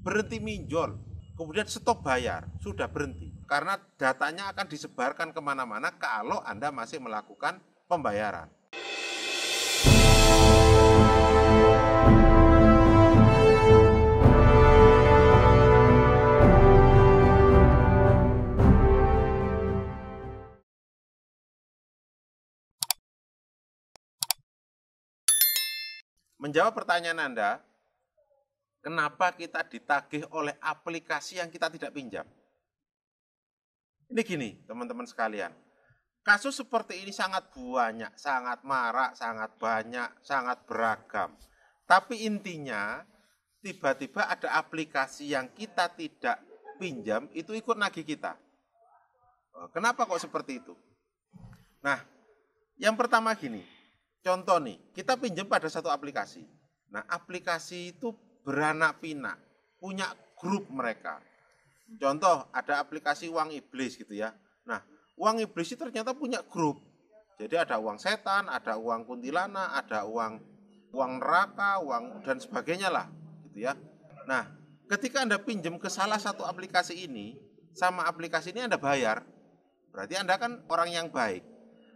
berhenti minjol, kemudian stop bayar, sudah berhenti. Karena datanya akan disebarkan kemana-mana kalau Anda masih melakukan pembayaran. Menjawab pertanyaan Anda, kenapa kita ditagih oleh aplikasi yang kita tidak pinjam? Ini gini, teman-teman sekalian. Kasus seperti ini sangat banyak, sangat marak, sangat banyak, sangat beragam. Tapi intinya, tiba-tiba ada aplikasi yang kita tidak pinjam, itu ikut nagih kita. Kenapa kok seperti itu? Nah, yang pertama gini, contoh nih, kita pinjam pada satu aplikasi. Nah, aplikasi itu beranak pinak, punya grup mereka. Contoh, ada aplikasi uang iblis gitu ya. Nah, uang iblis itu ternyata punya grup. Jadi ada uang setan, ada uang kuntilanak, ada uang neraka, uang dan sebagainya lah, gitu ya. Nah, ketika Anda pinjam ke salah satu aplikasi ini, sama aplikasi ini Anda bayar, berarti Anda kan orang yang baik.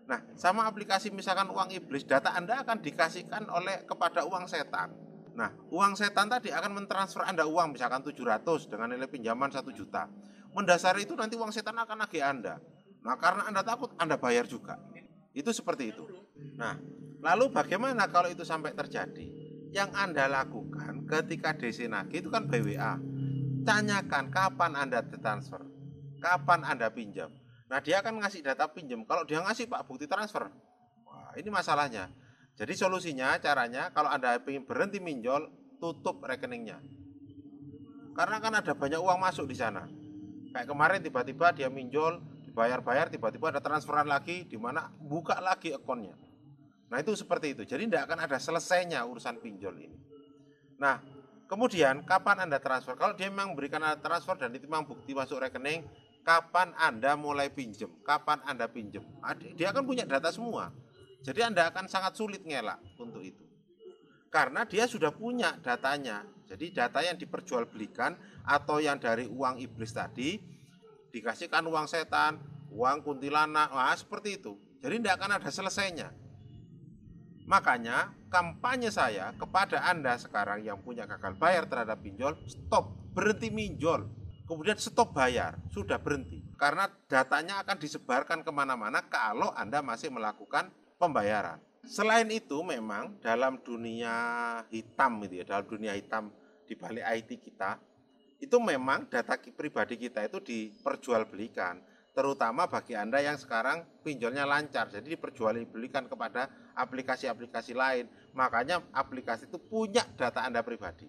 Nah, sama aplikasi misalkan uang iblis, data Anda akan dikasihkan kepada uang setan. Nah, uang setan tadi akan mentransfer Anda uang misalkan 700 dengan nilai pinjaman 1 juta. Mendasari itu nanti uang setan akan nagih Anda. Nah, karena Anda takut, Anda bayar juga. Itu seperti itu. Nah, lalu bagaimana kalau itu sampai terjadi? Yang Anda lakukan ketika DC nagih itu kan BWA. Tanyakan kapan Anda ditransfer, kapan Anda pinjam. Nah, dia akan ngasih data pinjam. Kalau dia ngasih Pak bukti transfer, wah ini masalahnya. Jadi solusinya, caranya kalau Anda ingin berhenti minjol, tutup rekeningnya. Karena kan ada banyak uang masuk di sana. Kayak kemarin tiba-tiba dia minjol, dibayar-bayar, tiba-tiba ada transferan lagi, di mana buka lagi akunnya. Nah itu seperti itu. Jadi tidak akan ada selesainya urusan pinjol ini. Nah, kemudian kapan Anda transfer? Kalau dia memang memberikan Anda transfer dan itu memang bukti masuk rekening, kapan Anda mulai pinjam, kapan Anda pinjam. Dia akan punya data semua. Jadi Anda akan sangat sulit ngelak untuk itu. Karena dia sudah punya datanya. Jadi data yang diperjualbelikan atau yang dari uang iblis tadi, dikasihkan uang setan, uang kuntilanak, wah seperti itu. Jadi tidak akan ada selesainya. Makanya kampanye saya kepada Anda sekarang yang punya gagal bayar terhadap pinjol, stop, berhenti minjol. Kemudian stop bayar, sudah berhenti. Karena datanya akan disebarkan kemana-mana kalau Anda masih melakukan pembayaran. Selain itu memang dalam dunia hitam gitu ya, dalam dunia hitam di balik IT kita, itu memang data pribadi kita itu diperjualbelikan. Terutama bagi Anda yang sekarang pinjolnya lancar, jadi diperjualbelikan kepada aplikasi-aplikasi lain. Makanya aplikasi itu punya data Anda pribadi.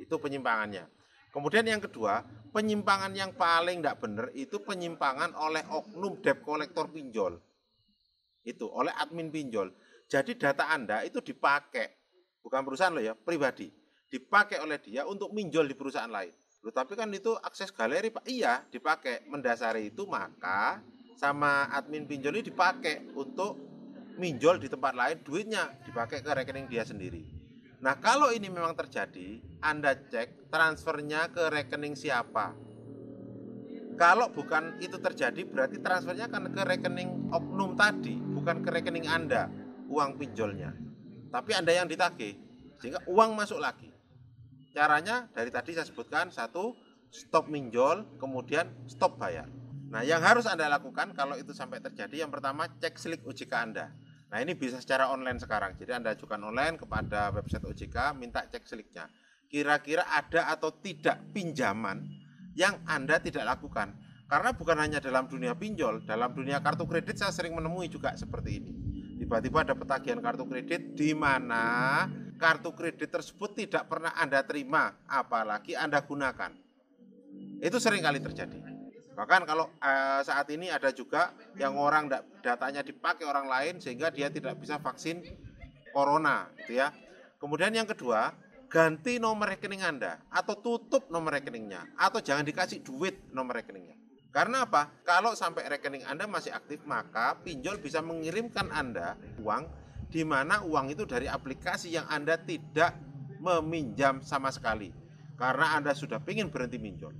Itu penyimpangannya. Kemudian yang kedua, penyimpangan yang paling tidak benar itu penyimpangan oleh oknum debt collector pinjol. Itu oleh admin pinjol. Jadi data Anda itu dipakai, bukan perusahaan loh ya, pribadi. Dipakai oleh dia untuk minjol di perusahaan lain. Loh, tapi kan itu akses galeri Pak. Iya, dipakai. Mendasari itu maka sama admin pinjol ini dipakai untuk minjol di tempat lain, duitnya dipakai ke rekening dia sendiri. Nah, kalau ini memang terjadi, Anda cek transfernya ke rekening siapa. Kalau bukan itu terjadi, berarti transfernya akan ke rekening oknum tadi, bukan ke rekening Anda, uang pinjolnya. Tapi Anda yang ditagih, sehingga uang masuk lagi. Caranya dari tadi saya sebutkan, satu, stop minjol, kemudian stop bayar. Nah, yang harus Anda lakukan kalau itu sampai terjadi, yang pertama cek slik OJK Anda. Nah, ini bisa secara online sekarang. Jadi Anda ajukan online kepada website OJK, minta cek sliknya. Kira-kira ada atau tidak pinjaman yang Anda tidak lakukan. Karena bukan hanya dalam dunia pinjol, dalam dunia kartu kredit saya sering menemui juga seperti ini. Tiba-tiba ada petagihan kartu kredit di mana kartu kredit tersebut tidak pernah Anda terima, apalagi Anda gunakan. Itu sering kali terjadi. Bahkan kalau saat ini ada juga yang orang datanya dipakai orang lain sehingga dia tidak bisa vaksin corona, gitu ya. Kemudian yang kedua, ganti nomor rekening Anda atau tutup nomor rekeningnya atau jangan dikasih duit nomor rekeningnya. Karena apa? Kalau sampai rekening Anda masih aktif, maka pinjol bisa mengirimkan Anda uang di mana uang itu dari aplikasi yang Anda tidak meminjam sama sekali. karena Anda sudah ingin berhenti pinjol.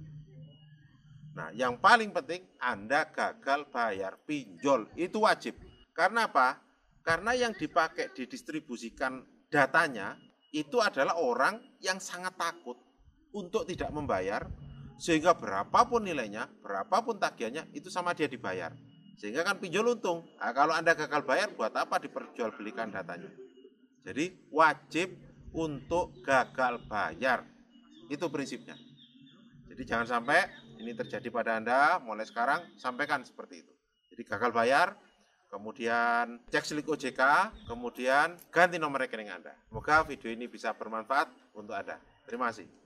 Nah, yang paling penting Anda gagal bayar pinjol, itu wajib. Karena apa? Karena yang dipakai didistribusikan datanya itu adalah orang yang sangat takut untuk tidak membayar, sehingga berapapun nilainya, berapapun tagihannya, itu sama dia dibayar. Sehingga kan pinjol untung. Nah, kalau Anda gagal bayar, buat apa diperjualbelikan datanya? Jadi wajib untuk gagal bayar. Itu prinsipnya. Jadi jangan sampai ini terjadi pada Anda, mulai sekarang sampaikan seperti itu. Jadi gagal bayar, kemudian cek slip OJK, kemudian ganti nomor rekening Anda. Semoga video ini bisa bermanfaat untuk Anda. Terima kasih.